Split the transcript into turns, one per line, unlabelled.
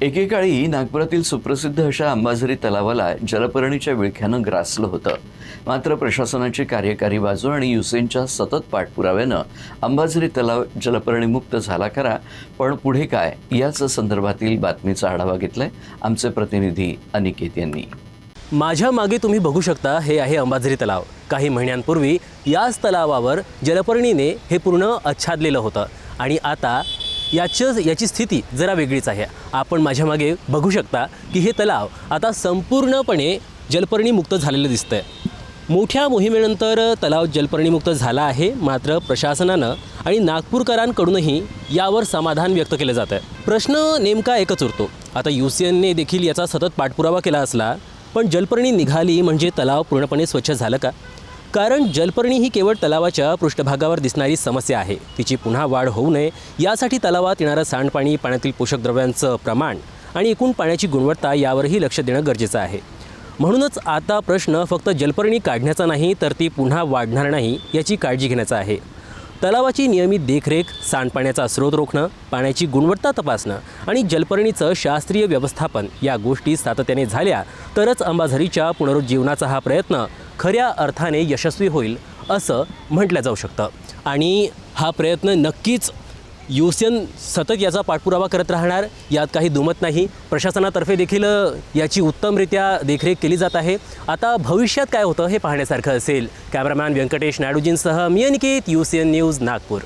एकेकाळी नागपुरातील सुप्रसिद्ध अशा अंबाझरी तलावाला जलपर्णीच्या विळख्यानं ग्रासलं होतं. मात्र प्रशासनाची कार्यकारी बाजू आणि युसेनच्या सतत पाठपुराव्यानं अंबाझरी तलाव जलपर्णीमुक्त झाला खरा, पण पुढे काय याच संदर्भातील बातमीचा आढावा घेतलाय आमचे प्रतिनिधी अनिकेत यांनी.
माझ्या मागे तुम्ही बघू शकता, हे आहे अंबाझरी तलाव. काही महिन्यांपूर्वी याच तलावावर जलपर्णीने हे पूर्ण आच्छादलेलं होतं आणि आता याची स्थिती जरा वेगळीच आहे. आपण माझ्या मागे बघू शकता की हे तलाव आता संपूर्णपणे जलपर्णीमुक्त झालेलं दिसतंय. मोठ्या मोहिमेनंतर तलाव जलपर्णीमुक्त झाला आहे, मात्र प्रशासनानं आणि नागपूरकरांकडूनही यावर समाधान व्यक्त केलं जातं आहे. प्रश्न नेमका एकच उरतो. आता युसीएनने देखील याचा सतत पाठपुरावा केला असला, पण जलपर्णी निघाली म्हणजे तलाव पूर्णपणे स्वच्छ झालं का? कारण जलपर्णी ही केवळ तलावाच्या पृष्ठभागावर दिसणारी समस्या आहे. तिची पुन्हा वाढ होऊ नये यासाठी तलावात येणारं सांडपाणी, पाण्यातील पोषक द्रव्यांचं प्रमाण आणि एकूण पाण्याची गुणवत्ता यावरही लक्ष देणं गरजेचं आहे. म्हणूनच आता प्रश्न फक्त जलपर्णी काढण्याचा नाही, तर ती पुन्हा वाढणार नाही याची काळजी घेण्याचा आहे. तलावाची नियमित देखरेख, सांडपाण्याचा स्रोत रोखणं, पाण्याची गुणवत्ता तपासणं आणि जलपर्णीचं शास्त्रीय व्यवस्थापन या गोष्टी सातत्याने झाल्या तरच अंबाझरीच्या पुनरुज्जीवनाचा हा प्रयत्न खऱ्या अर्थाने यशस्वी होईल असं म्हटलं जाऊ शकतं. आणि हा प्रयत्न नक्कीच युसेन सतत याचा पाठपुरावा करत राहणार, यात काही दुमत नाही. प्रशासनातर्फे देखील याची उत्तमरित्या देखरेख केली जात आहे. आता भविष्यात काय होतं हे पाहण्यासारखं असेल. कॅमेरामॅन व्यंकटेश नायडूजींसह मी अनिकेत, युसीएन न्यूज, नागपूर.